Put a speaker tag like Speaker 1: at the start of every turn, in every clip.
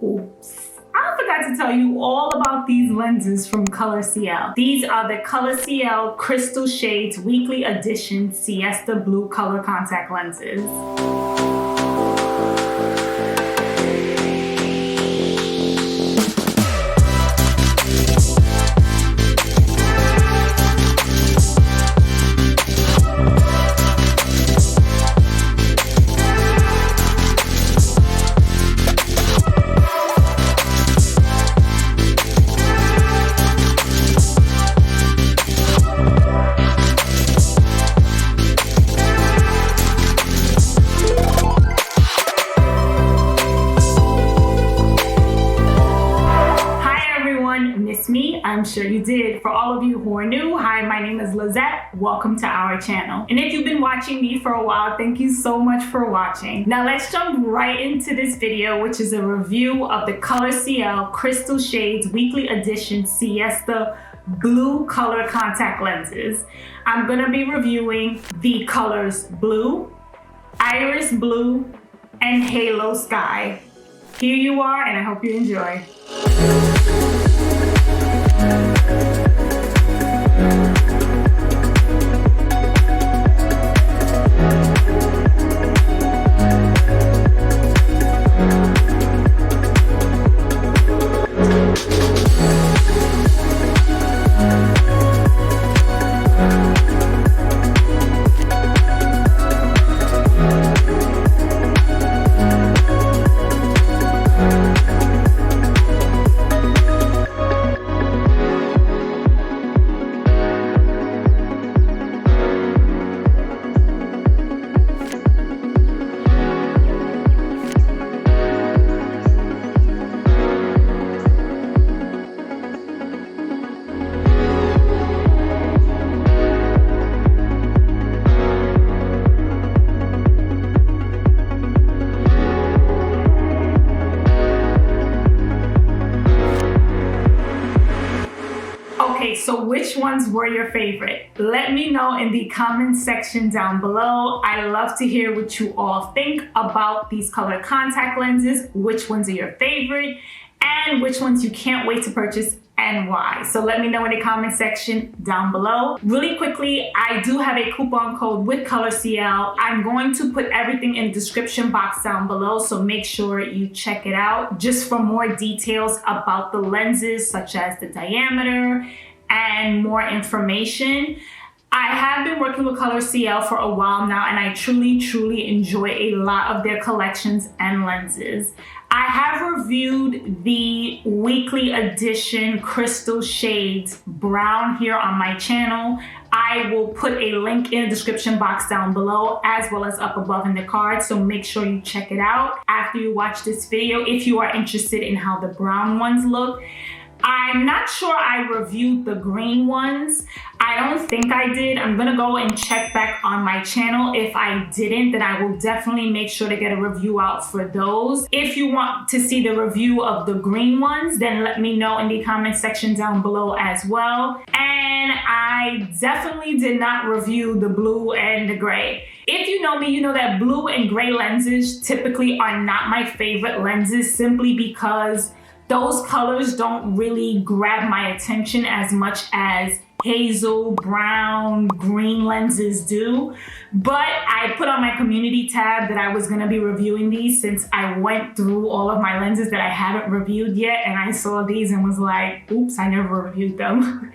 Speaker 1: Oops. I forgot to tell you all about these lenses from Colorcl. These are the Colorcl Crystal Shades Weekly Edition Siesta Blue Color Contact Lenses. Miss me? I'm sure you did. For all of you who are new, hi, my name is Lizette. Welcome to our channel. And if you've been watching me for a while, thank you so much for watching. Now let's jump right into this video, which is a review of the Colorcl Crystal Shades Weekly Edition Siesta Blue Color Contact Lenses. I'm gonna be reviewing the colors Blue, Iris Blue, and Halo Sky. Here you are, and I hope you enjoy. Okay, so which ones were your favorite? Let me know in the comment section down below. I love to hear what you all think about these color contact lenses, which ones are your favorite, and which ones you can't wait to purchase and why. So let me know in the comment section down below. Really quickly, I do have a coupon code with Colorcl. I'm going to put everything in the description box down below, so make sure you check it out just for more details about the lenses, such as the diameter and more information. I have been working with Colorcl for a while now, and I truly enjoy a lot of their collections and lenses. I have reviewed the weekly edition Crystal Shades Brown here on my channel. I will put a link in the description box down below, as well as up above in the card, so make sure you check it out after you watch this video if you are interested in how the brown ones look. I'm not sure I reviewed the green ones. I don't think I did. I'm gonna go and check back on my channel. If I didn't, then I will definitely make sure to get a review out for those. If you want to see the review of the green ones, then let me know in the comment section down below as well. And I definitely did not review the blue and the gray. If you know me, you know that blue and gray lenses typically are not my favorite lenses, simply because those colors don't really grab my attention as much as hazel, brown, green lenses do. But I put on my community tab that I was gonna be reviewing these, since I went through all of my lenses that I haven't reviewed yet, and I saw these and was like, oops, I never reviewed them.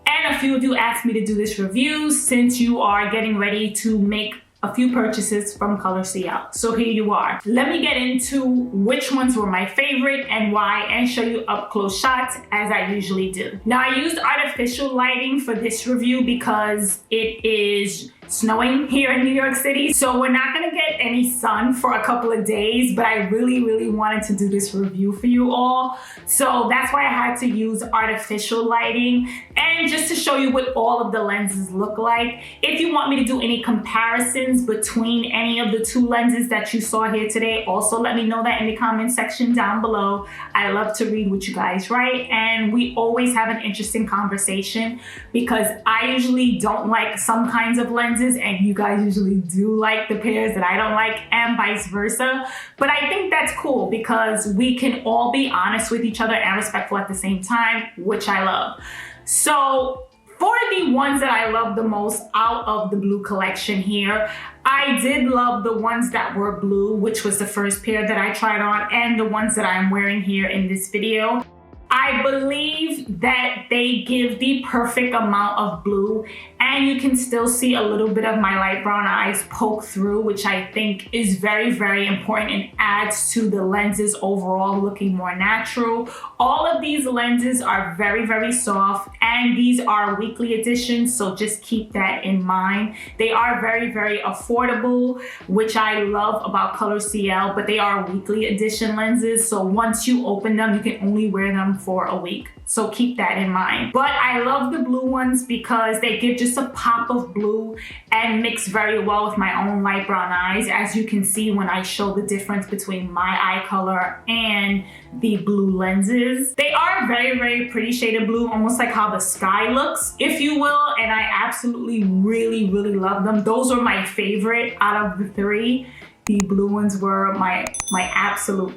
Speaker 1: And a few of you asked me to do this review since you are getting ready to make a few purchases from Colorcl. So here you are. Let me get into which ones were my favorite and why, and show you up close shots as I usually do. Now, I used artificial lighting for this review because it is snowing here in New York City, so we're not gonna get any sun for a couple of days, but I really wanted to do this review for you all, so that's why I had to use artificial lighting, and just to show you what all of the lenses look like. If you want me to do any comparisons between any of the two lenses that you saw here today, also let me know that in the comment section down below. I love to read what you guys write, and we always have an interesting conversation, because I usually don't like some kinds of lenses lenses and you guys usually do like the pairs that I don't like, and vice versa. But I think that's cool because we can all be honest with each other and respectful at the same time, which I love. So for the ones that I love the most out of the blue collection here, I did love the ones that were blue, which was the first pair that I tried on, and the ones that I'm wearing here in this video. I believe that they give the perfect amount of blue, and you can still see a little bit of my light brown eyes poke through, which I think is very, very important and adds to the lenses overall looking more natural. All of these lenses are very, very soft, and these are weekly editions, so just keep that in mind. They are very, very affordable, which I love about Colorcl, but they are weekly edition lenses, so once you open them, you can only wear them for a week. So keep that in mind. But I love the blue ones because they give just a pop of blue and mix very well with my own light brown eyes, as you can see when I show the difference between my eye color and the blue lenses. They are very, very pretty shade of blue, almost like how the sky looks, if you will, and I absolutely really, really love them. Those are my favorite out of the three. The blue ones were my absolute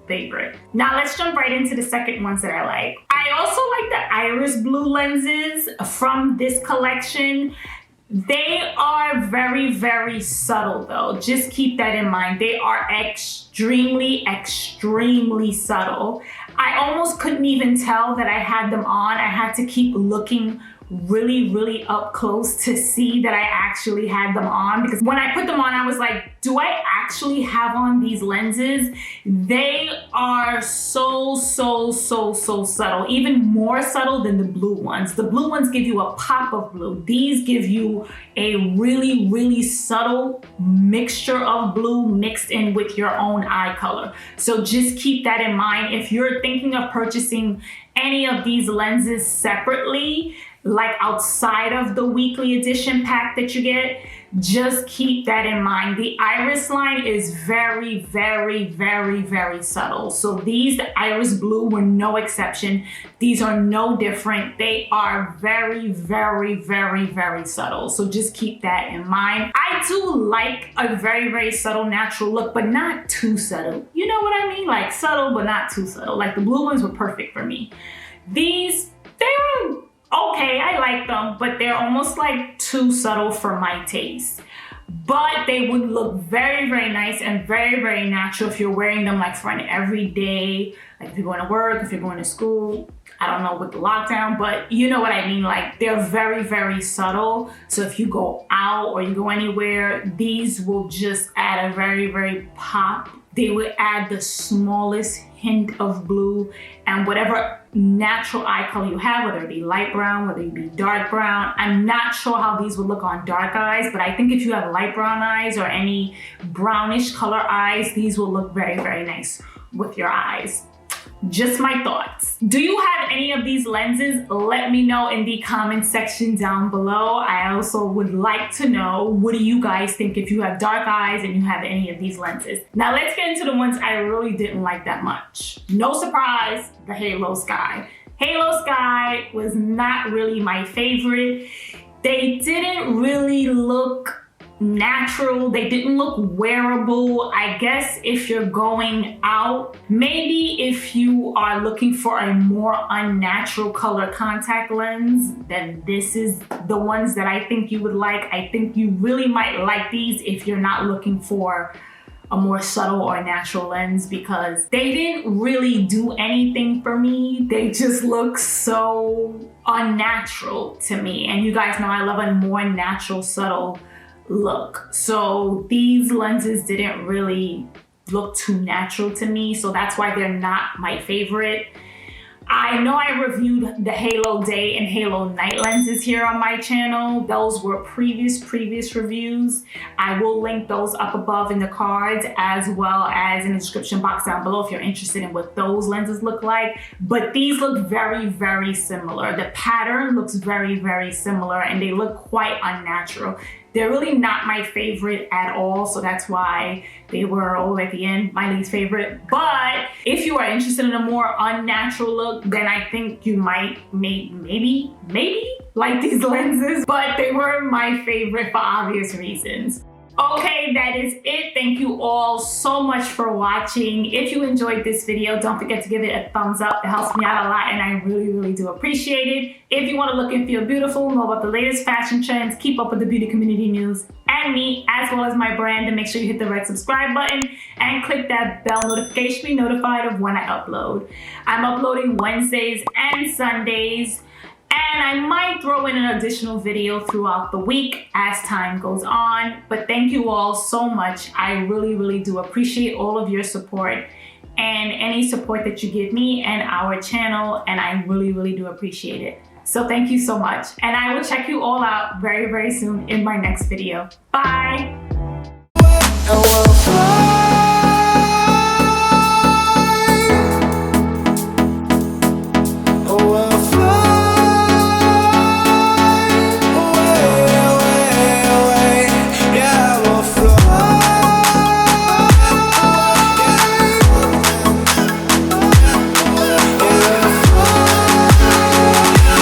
Speaker 1: favorite. Now let's jump right into the second ones that I like. I also like the iris blue lenses from this collection. They are very, very subtle though. Just keep that in mind. They are extremely subtle. I almost couldn't even tell that I had them on. I had to keep looking really, really up close to see that I actually had them on, because when I put them on, I was like, do I actually have on these lenses? They are so subtle, even more subtle than the blue ones. The blue ones give you a pop of blue. These give you a really, really subtle mixture of blue mixed in with your own eye color. So just keep that in mind. If you're thinking of purchasing any of these lenses separately, like outside of the weekly edition pack that you get, just keep that in mind. The iris line is very, very subtle. So these, the iris blue, were no exception. These are no different. They are very subtle. So just keep that in mind. I do like a very, very subtle natural look, but not too subtle. You know what I mean? Like subtle, but not too subtle. Like the blue ones were perfect for me. These, they were okay, I like them, but they're almost like too subtle for my taste. But they would look very, very nice and very, very natural if you're wearing them like for an everyday, like if you're going to work, if you're going to school. I don't know with the lockdown, but you know what I mean. Like they're very, very subtle. So if you go out or you go anywhere, these will just add a very, very pop. They would add the smallest hint of blue, and whatever natural eye color you have, whether it be light brown, whether it be dark brown. I'm not sure how these would look on dark eyes, but I think if you have light brown eyes or any brownish color eyes, these will look very, very nice with your eyes. Just my thoughts. Do you have any of these lenses? Let me know in the comment section down below. I also would like to know, what do you guys think if you have dark eyes and you have any of these lenses? Now let's get into the ones I really didn't like that much. No surprise, the Halo Sky. Halo Sky was not really my favorite. They didn't really look natural. They didn't look wearable. I guess if you're going out, maybe if you are looking for a more unnatural color contact lens, then this is the ones that I think you would like. I think you really might like these if you're not looking for a more subtle or natural lens, because they didn't really do anything for me. They just look so unnatural to me. And you guys know I love a more natural, subtle look. So these lenses didn't really look too natural to me, so that's why they're not my favorite. I know I reviewed the Halo Day and Halo Night lenses here on my channel. Those were previous reviews. I will link those up above in the cards, as well as in the description box down below if you're interested in what those lenses look like. But these look very, very similar. The pattern looks very, very similar, and they look quite unnatural. They're really not my favorite at all, so that's why they were all at the end, my least favorite. But if you are interested in a more unnatural look, then I think you might maybe like these lenses, but they were my favorite for obvious reasons. Okay, that is it. Thank you all so much for watching. If you enjoyed this video, don't forget to give it a thumbs up. It helps me out a lot and I really do appreciate it. If you want to look and feel beautiful, know about the latest fashion trends, keep up with the beauty community news and me, as well as my brand, then make sure you hit the red subscribe button and click that bell notification to be notified of when I upload. I'm uploading Wednesdays and Sundays. And I might throw in an additional video throughout the week as time goes on. But thank you all so much. I really do appreciate all of your support and any support that you give me and our channel. And I really do appreciate it. So thank you so much. And I will check you all out very soon in my next video. Bye.